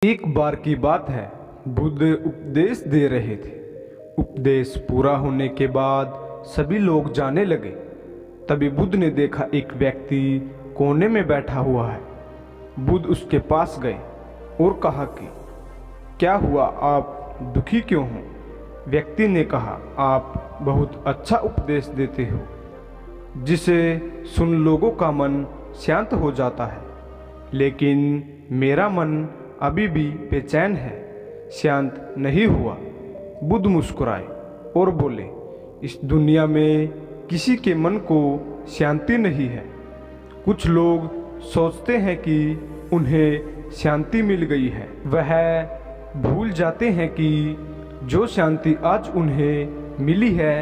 एक बार की बात है, बुद्ध उपदेश दे रहे थे। उपदेश पूरा होने के बाद सभी लोग जाने लगे। तभी बुद्ध ने देखा एक व्यक्ति कोने में बैठा हुआ है। बुद्ध उसके पास गए और कहा कि क्या हुआ, आप दुखी क्यों हो? व्यक्ति ने कहा, आप बहुत अच्छा उपदेश देते हो, जिसे सुन लोगों का मन शांत हो जाता है, लेकिन मेरा मन अभी भी बेचैन है, शांत नहीं हुआ। बुद्ध मुस्कुराए और बोले, इस दुनिया में किसी के मन को शांति नहीं है। कुछ लोग सोचते हैं कि उन्हें शांति मिल गई है। वह भूल जाते हैं कि जो शांति आज उन्हें मिली है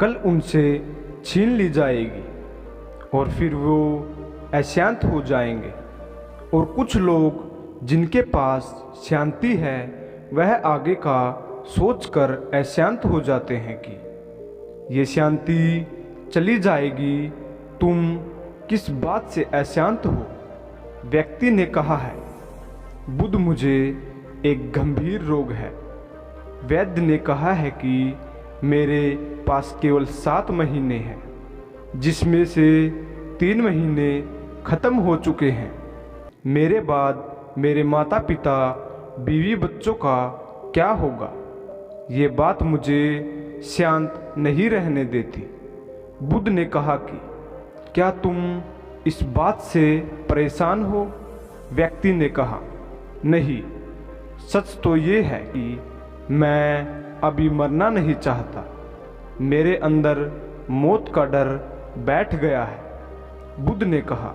कल उनसे छीन ली जाएगी और फिर वो अशांत हो जाएंगे। और कुछ लोग जिनके पास शांति है वह आगे का सोचकर अशांत हो जाते हैं कि ये शांति चली जाएगी, तुम किस बात से अशांत हो? व्यक्ति ने कहा है, बुद्ध, मुझे एक गंभीर रोग है। वैद्य ने कहा है कि मेरे पास केवल 7 महीने हैं, जिसमें से 3 महीने खत्म हो चुके हैं। मेरे बाद मेरे माता पिता, बीवी बच्चों का क्या होगा? ये बात मुझे शांत नहीं रहने देती। बुद्ध ने कहा कि क्या तुम इस बात से परेशान हो? व्यक्ति ने कहा, नहीं, सच तो ये है कि मैं अभी मरना नहीं चाहता। मेरे अंदर मौत का डर बैठ गया है। बुद्ध ने कहा,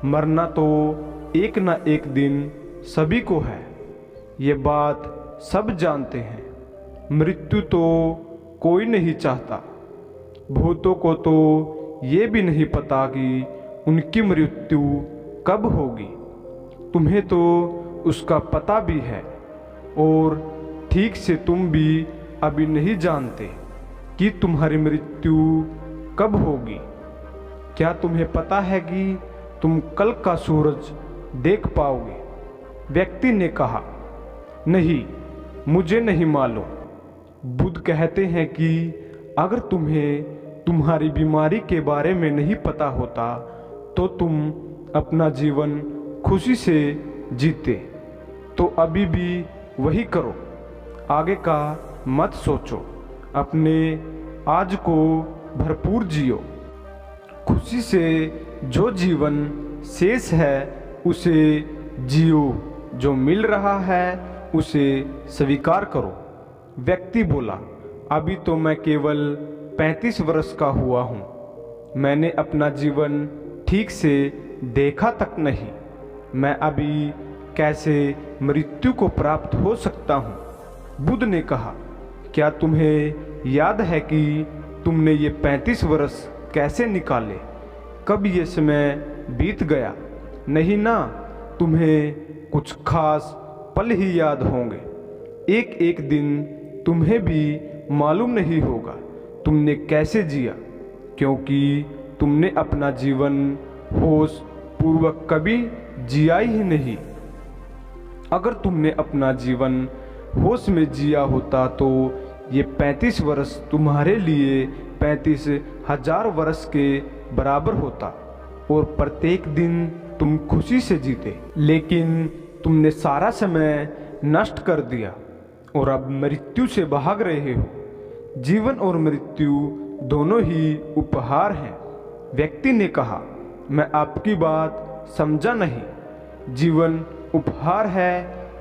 मरना तो एक न एक दिन सभी को है, ये बात सब जानते हैं। मृत्यु तो कोई नहीं चाहता। भूतों को तो ये भी नहीं पता कि उनकी मृत्यु कब होगी। तुम्हें तो उसका पता भी है और ठीक से तुम भी अभी नहीं जानते कि तुम्हारी मृत्यु कब होगी। क्या तुम्हें पता है कि तुम कल का सूरज देख पाओगे? व्यक्ति ने कहा, नहीं, मुझे नहीं मालूम। बुद्ध कहते हैं कि अगर तुम्हें तुम्हारी बीमारी के बारे में नहीं पता होता तो तुम अपना जीवन खुशी से जीते। तो अभी भी वही करो, आगे का मत सोचो, अपने आज को भरपूर जियो। खुशी से जो जीवन शेष है उसे जियो, जो मिल रहा है उसे स्वीकार करो। व्यक्ति बोला, अभी तो मैं केवल 35 वर्ष का हुआ हूँ। मैंने अपना जीवन ठीक से देखा तक नहीं। मैं अभी कैसे मृत्यु को प्राप्त हो सकता हूँ? बुद्ध ने कहा, क्या तुम्हें याद है कि तुमने ये 35 वर्ष कैसे निकाले? कब ये समय बीत गया? नहीं ना, तुम्हें कुछ खास पल ही याद होंगे। एक एक दिन तुम्हें भी मालूम नहीं होगा तुमने कैसे जिया, क्योंकि तुमने अपना जीवन होश पूर्वक कभी जिया ही नहीं। अगर तुमने अपना जीवन होश में जिया होता तो ये 35 वर्ष तुम्हारे लिए 35,000 वर्ष के बराबर होता और प्रत्येक दिन तुम खुशी से जीते। लेकिन तुमने सारा समय नष्ट कर दिया और अब मृत्यु से भाग रहे हो। जीवन और मृत्यु दोनों ही उपहार हैं। व्यक्ति ने कहा, मैं आपकी बात समझा नहीं। जीवन उपहार है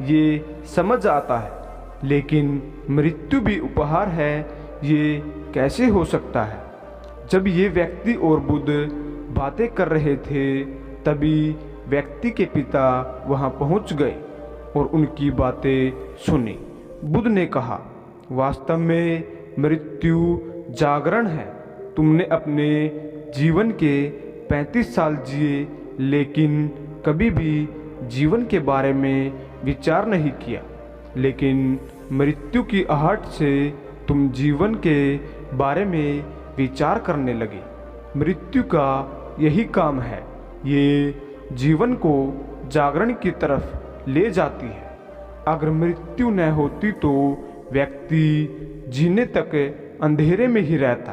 ये समझ आता है, लेकिन मृत्यु भी उपहार है ये कैसे हो सकता है? जब ये व्यक्ति और बुद्ध बातें कर रहे थे तभी व्यक्ति के पिता वहां पहुंच गए और उनकी बातें सुनी। बुद्ध ने कहा, वास्तव में मृत्यु जागरण है। तुमने अपने जीवन के 35 साल जिए, लेकिन कभी भी जीवन के बारे में विचार नहीं किया। लेकिन मृत्यु की आहट से तुम जीवन के बारे में विचार करने लगे। मृत्यु का यही काम है, ये जीवन को जागरण की तरफ ले जाती है। अगर मृत्यु न होती तो व्यक्ति जीने तक अंधेरे में ही रहता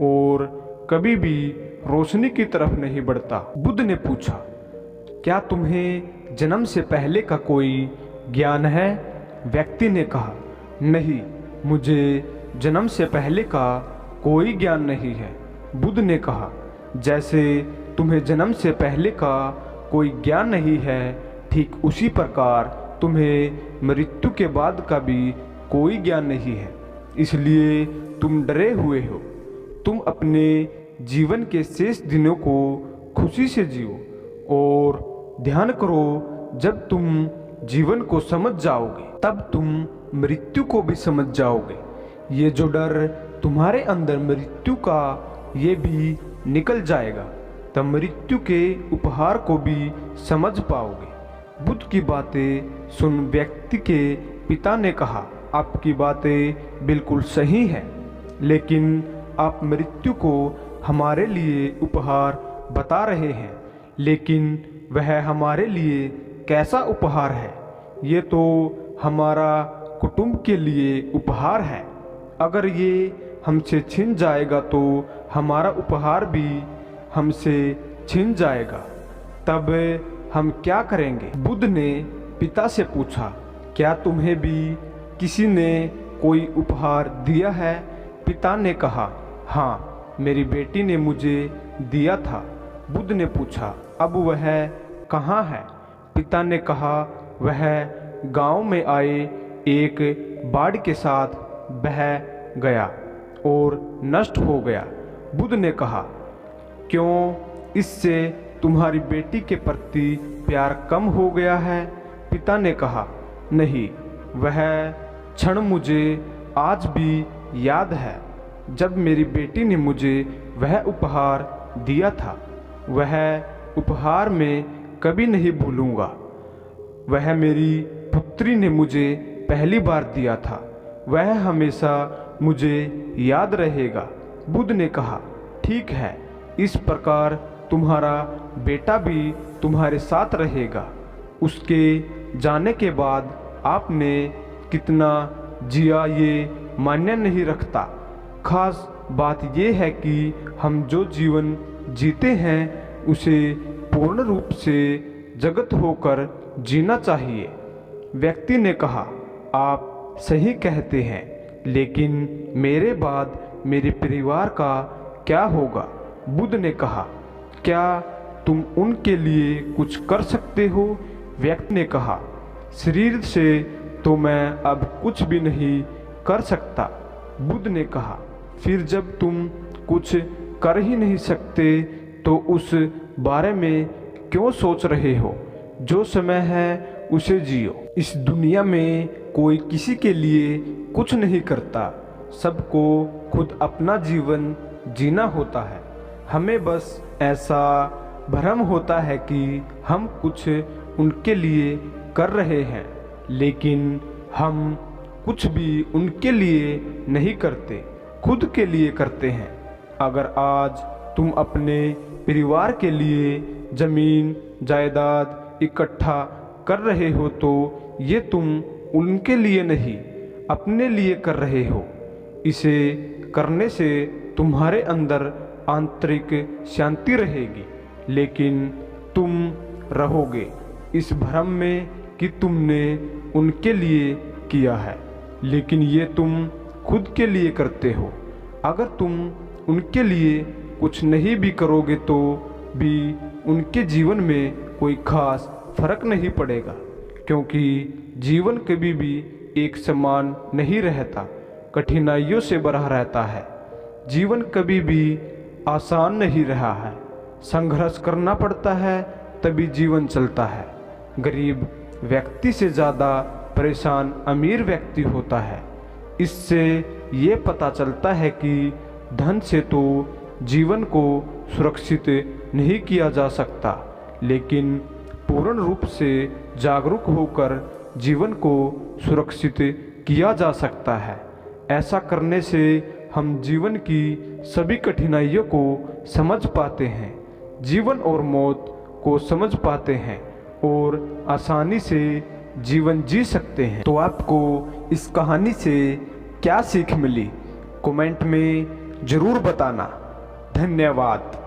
और कभी भी रोशनी की तरफ नहीं बढ़ता। बुद्ध ने पूछा, क्या तुम्हें जन्म से पहले का कोई ज्ञान है? व्यक्ति ने कहा, नहीं, मुझे जन्म से पहले का कोई ज्ञान नहीं है। बुद्ध ने कहा, जैसे तुम्हें जन्म से पहले का कोई ज्ञान नहीं है, ठीक उसी प्रकार तुम्हें मृत्यु के बाद का भी कोई ज्ञान नहीं है, इसलिए तुम डरे हुए हो। तुम अपने जीवन के शेष दिनों को खुशी से जियो और ध्यान करो, जब तुम जीवन को समझ जाओगे तब तुम मृत्यु को भी समझ जाओगे। ये जो डर तुम्हारे अंदर मृत्यु का, ये भी निकल जाएगा, तब मृत्यु के उपहार को भी समझ पाओगे। बुद्ध की बातें सुन व्यक्ति के पिता ने कहा, आपकी बातें बिल्कुल सही हैं, लेकिन आप मृत्यु को हमारे लिए उपहार बता रहे हैं, लेकिन वह हमारे लिए कैसा उपहार है? ये तो हमारा कुटुंब के लिए उपहार है। अगर ये हमसे छिन जाएगा तो हमारा उपहार भी हमसे छिन जाएगा, तब हम क्या करेंगे? बुद्ध ने पिता से पूछा, क्या तुम्हें भी किसी ने कोई उपहार दिया है? पिता ने कहा, हाँ, मेरी बेटी ने मुझे दिया था। बुद्ध ने पूछा, अब वह कहाँ है? पिता ने कहा, वह गांव में आए एक बाढ़ के साथ बह गया और नष्ट हो गया। बुद्ध ने कहा, क्यों, इससे तुम्हारी बेटी के प्रति प्यार कम हो गया है? पिता ने कहा, नहीं, वह क्षण मुझे आज भी याद है जब मेरी बेटी ने मुझे वह उपहार दिया था। वह उपहार मैं कभी नहीं भूलूंगा। वह मेरी पुत्री ने मुझे पहली बार दिया था, वह हमेशा मुझे याद रहेगा। बुद्ध ने कहा, ठीक है, इस प्रकार तुम्हारा बेटा भी तुम्हारे साथ रहेगा। उसके जाने के बाद आपने कितना जिया ये मायने नहीं रखता। खास बात यह है कि हम जो जीवन जीते हैं उसे पूर्ण रूप से जगत होकर जीना चाहिए। व्यक्ति ने कहा, आप सही कहते हैं, लेकिन मेरे बाद मेरे परिवार का क्या होगा? बुद्ध ने कहा, क्या तुम उनके लिए कुछ कर सकते हो? व्यक्ति ने कहा, शरीर से तो मैं अब कुछ भी नहीं कर सकता। बुद्ध ने कहा, फिर जब तुम कुछ कर ही नहीं सकते तो उस बारे में क्यों सोच रहे हो? जो समय है उसे जियो। इस दुनिया में कोई किसी के लिए कुछ नहीं करता, सबको खुद अपना जीवन जीना होता है। हमें बस ऐसा भ्रम होता है कि हम कुछ उनके लिए कर रहे हैं, लेकिन हम कुछ भी उनके लिए नहीं करते, खुद के लिए करते हैं। अगर आज तुम अपने परिवार के लिए जमीन जायदाद इकट्ठा कर रहे हो तो ये तुम उनके लिए नहीं, अपने लिए कर रहे हो। इसे करने से तुम्हारे अंदर आंतरिक शांति रहेगी, लेकिन तुम रहोगे इस भ्रम में कि तुमने उनके लिए किया है, लेकिन ये तुम खुद के लिए करते हो। अगर तुम उनके लिए कुछ नहीं भी करोगे तो भी उनके जीवन में कोई खास फर्क नहीं पड़ेगा, क्योंकि जीवन कभी भी एक समान नहीं रहता, कठिनाइयों से भरा रहता है। जीवन कभी भी आसान नहीं रहा है, संघर्ष करना पड़ता है तभी जीवन चलता है। गरीब व्यक्ति से ज़्यादा परेशान अमीर व्यक्ति होता है। इससे ये पता चलता है कि धन से तो जीवन को सुरक्षित नहीं किया जा सकता, लेकिन पूर्ण रूप से जागरूक होकर जीवन को सुरक्षित किया जा सकता है। ऐसा करने से हम जीवन की सभी कठिनाइयों को समझ पाते हैं, जीवन और मौत को समझ पाते हैं और आसानी से जीवन जी सकते हैं। तो आपको इस कहानी से क्या सीख मिली, कमेंट में ज़रूर बताना। धन्यवाद।